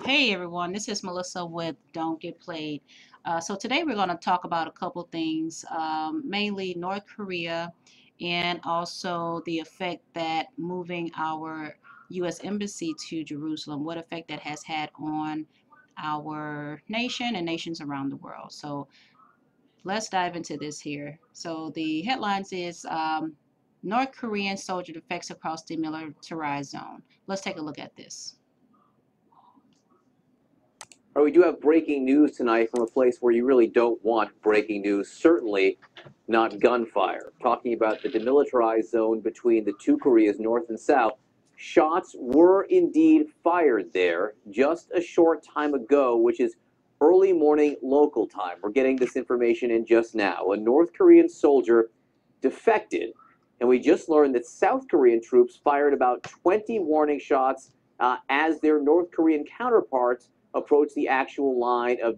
Hey everyone, this is Melissa with Don't Get Played. So today we're going to talk about a couple things, mainly North Korea and also the effect that moving our U.S. Embassy to Jerusalem, what effect that has had on our nation and nations around the world. So let's dive into this here. So the headlines is North Korean soldier defects across demilitarized zone. Let's take a look at this. Or we do have breaking news tonight from a place where you really don't want breaking news, certainly not gunfire. Talking about the demilitarized zone between the two Koreas, North and South. Shots were indeed fired there just a short time ago, which is early morning local time. We're getting this information in just now. A North Korean soldier defected, and we just learned that South Korean troops fired about 20 warning shots as their North Korean counterparts approach the actual line of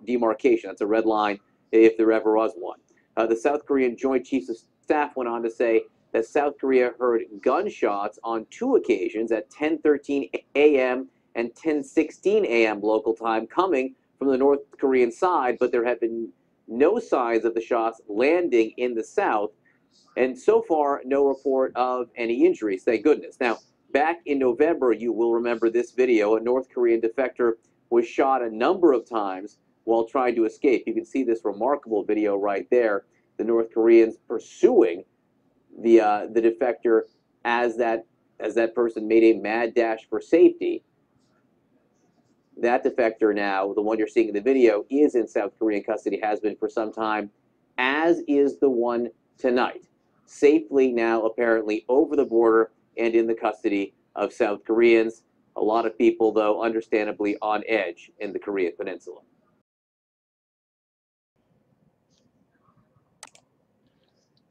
demarcation. That's a red line if there ever was one. The South Korean Joint Chiefs of Staff went on to say that South Korea heard gunshots on two occasions at 10:13 a.m. and 10:16 a.m. local time coming from the North Korean side, but there have been no signs of the shots landing in the South, and so far, no report of any injuries, thank goodness. Now, back in November, you will remember this video. A North Korean defector was shot a number of times while trying to escape. You can see this remarkable video right there. The North Koreans pursuing the defector as that person made a mad dash for safety. That defector now, the one you're seeing in the video, is in South Korean custody, has been for some time, as is the one tonight. Safely now apparently over the border and in the custody of South Koreans. A lot of people, though, understandably on edge in the Korean Peninsula.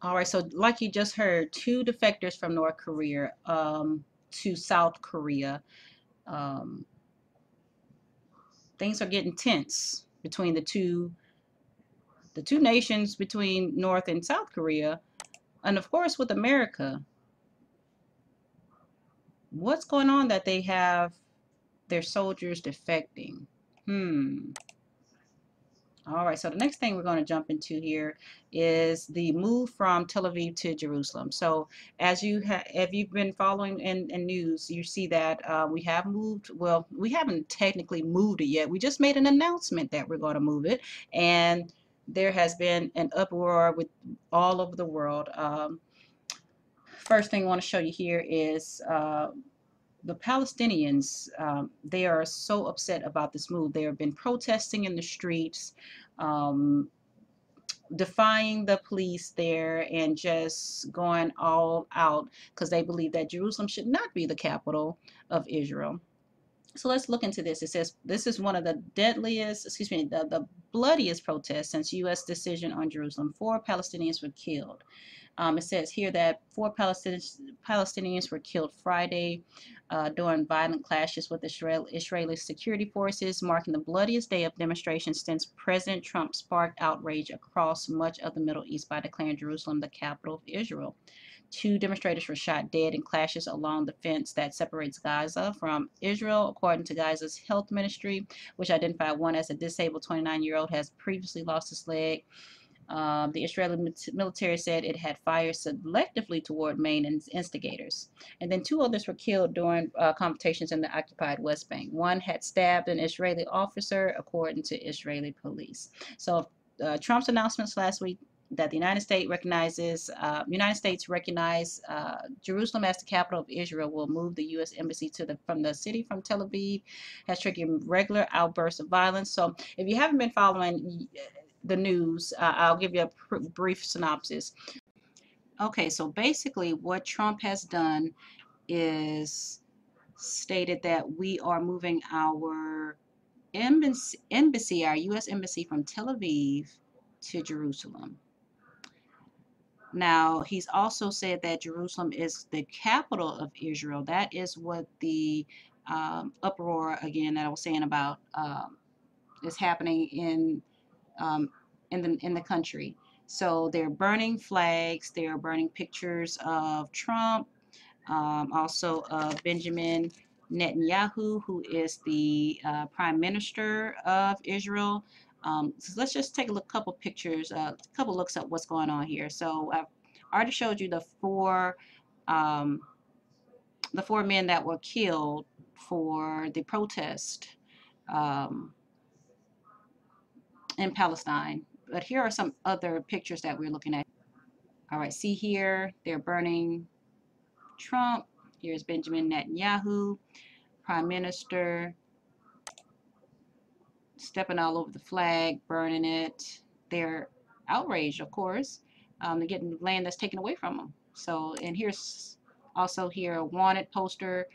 All right, so like you just heard, two defectors from North Korea to South Korea. Um, Things are getting tense between the two nations between North and South Korea, and of course with America. What's going on that they have their soldiers defecting? All right, so the next thing we're going to jump into here is the move from Tel Aviv to Jerusalem. So as if you've been following in news, you see that we have moved. Well, we haven't technically moved it yet. We just made an announcement that we're going to move it, and there has been an uproar with all over the world. First thing I want to show you here is the Palestinians, they are so upset about this move. They have been protesting in the streets, um, defying the police there, and just going all out because they believe that Jerusalem should not be the capital of Israel. So let's look into this. It says this is one of the deadliest, the bloodiest protests since U.S. decision on Jerusalem. 4 Palestinians were killed. It says here that 4 Palestinians were killed Friday during violent clashes with Israeli security forces, marking the bloodiest day of demonstrations since President Trump sparked outrage across much of the Middle East by declaring Jerusalem the capital of Israel. 2 demonstrators were shot dead in clashes along the fence that separates Gaza from Israel, according to Gaza's health ministry, which identified one as a disabled 29-year-old has previously lost his leg. The Israeli military said it had fired selectively toward main instigators. And then 2 others were killed during confrontations in the occupied West Bank. One had stabbed an Israeli officer, according to Israeli police. So Trump's announcements last week that the United States recognize Jerusalem as the capital of Israel will move the U.S. embassy from Tel Aviv, has triggered regular outbursts of violence. So if you haven't been following the news, I'll give you a brief synopsis. Okay, so basically what Trump has done is stated that we are moving our embassy, our U.S. embassy from Tel Aviv to Jerusalem. Now, he's also said that Jerusalem is the capital of Israel. That is what the uproar, again, that I was saying about is happening um, in the country. So they're burning flags. They're burning pictures of Trump, also of Benjamin Netanyahu, who is the Prime Minister of Israel. So let's just take a look, couple pictures, a couple looks at what's going on here. So I've already showed you um, the four men that were killed for the protest um, in Palestine. But here are some other pictures that we're looking at. All right, see here, they're burning Trump. Here's Benjamin Netanyahu, Prime Minister, stepping all over the flag, burning it. They're outraged, of course. They're getting land that's taken away from them. So, and here's also here a wanted poster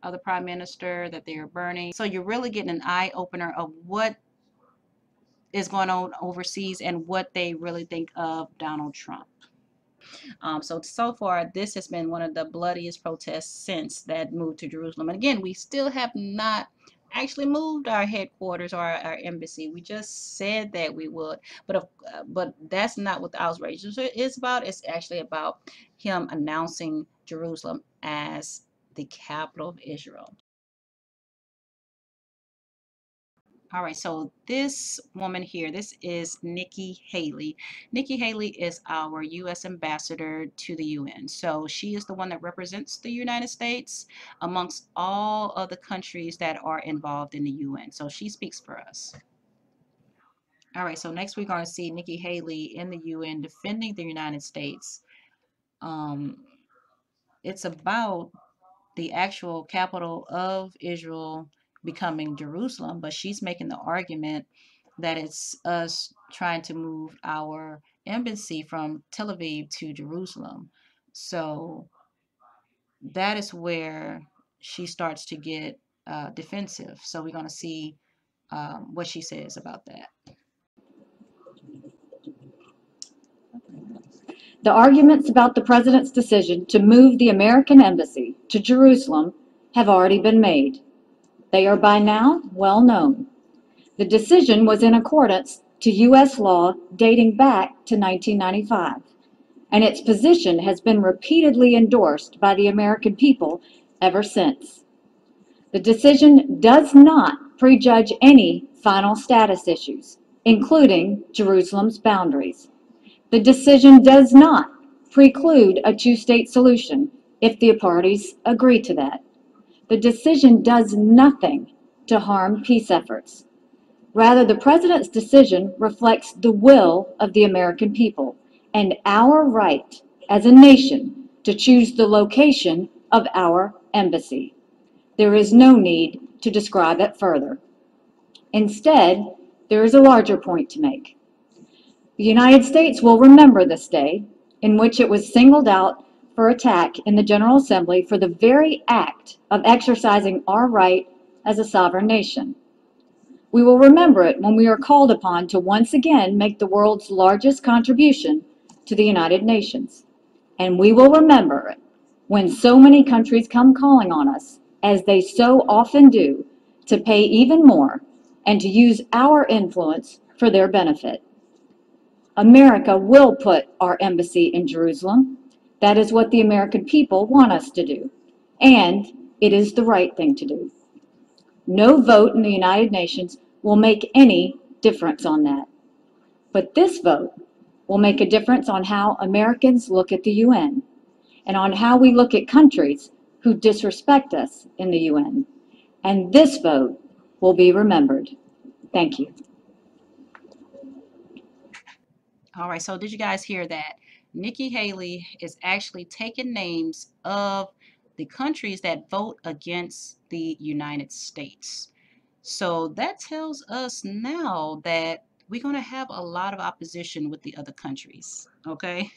of the Prime Minister that they're burning. So you're really getting an eye opener of what is going on overseas and what they really think of Donald Trump. So far, this has been one of the bloodiest protests since that move to Jerusalem. And again, we still have not actually moved our headquarters or our embassy. We just said that we would, but that's not what the outrage is about. It's actually about him announcing Jerusalem as the capital of Israel. All right, so this woman here, this is Nikki Haley. Nikki Haley is our U.S. ambassador to the UN. So she is the one that represents the United States amongst all of the countries that are involved in the UN. So she speaks for us. All right, so next we're going to see Nikki Haley in the UN defending the United States. Um, it's about the actual capital of Israel becoming Jerusalem, but she's making the argument that it's us trying to move our embassy from Tel Aviv to Jerusalem. So that is where she starts to get defensive. So we're going to see what she says about that. The arguments about the president's decision to move the American embassy to Jerusalem have already been made. They are by now well known. The decision was in accordance to U.S. law dating back to 1995, and its position has been repeatedly endorsed by the American people ever since. The decision does not prejudge any final status issues, including Jerusalem's boundaries. The decision does not preclude a two-state solution if the parties agree to that. The decision does nothing to harm peace efforts. Rather, the president's decision reflects the will of the American people and our right as a nation to choose the location of our embassy. There is no need to describe it further. Instead, there is a larger point to make. The United States will remember this day in which it was singled out for attack in the General Assembly for the very act of exercising our right as a sovereign nation. We will remember it when we are called upon to once again make the world's largest contribution to the United Nations. And we will remember it when so many countries come calling on us, as they so often do, to pay even more and to use our influence for their benefit. America will put our embassy in Jerusalem. That is what the American people want us to do. And it is the right thing to do. No vote in the United Nations will make any difference on that. But this vote will make a difference on how Americans look at the UN and on how we look at countries who disrespect us in the UN. And this vote will be remembered. Thank you. All right, so did you guys hear that? Nikki Haley is actually taking names of the countries that vote against the United States. So that tells us now that we're going to have a lot of opposition with the other countries, okay?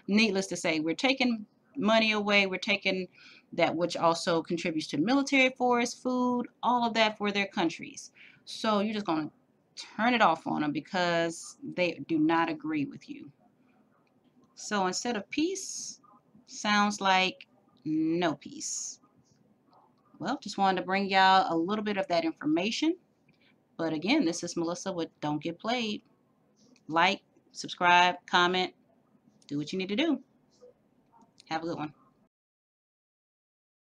Needless to say, we're taking money away, we're taking that which also contributes to military force, food, all of that for their countries. So you're just going to turn it off on them because they do not agree with you. So instead of peace, sounds like no peace. Well, just wanted to bring y'all a little bit of that information. But again, this is Melissa with Don't Get Played. Like, subscribe, comment, do what you need to do. Have a good one.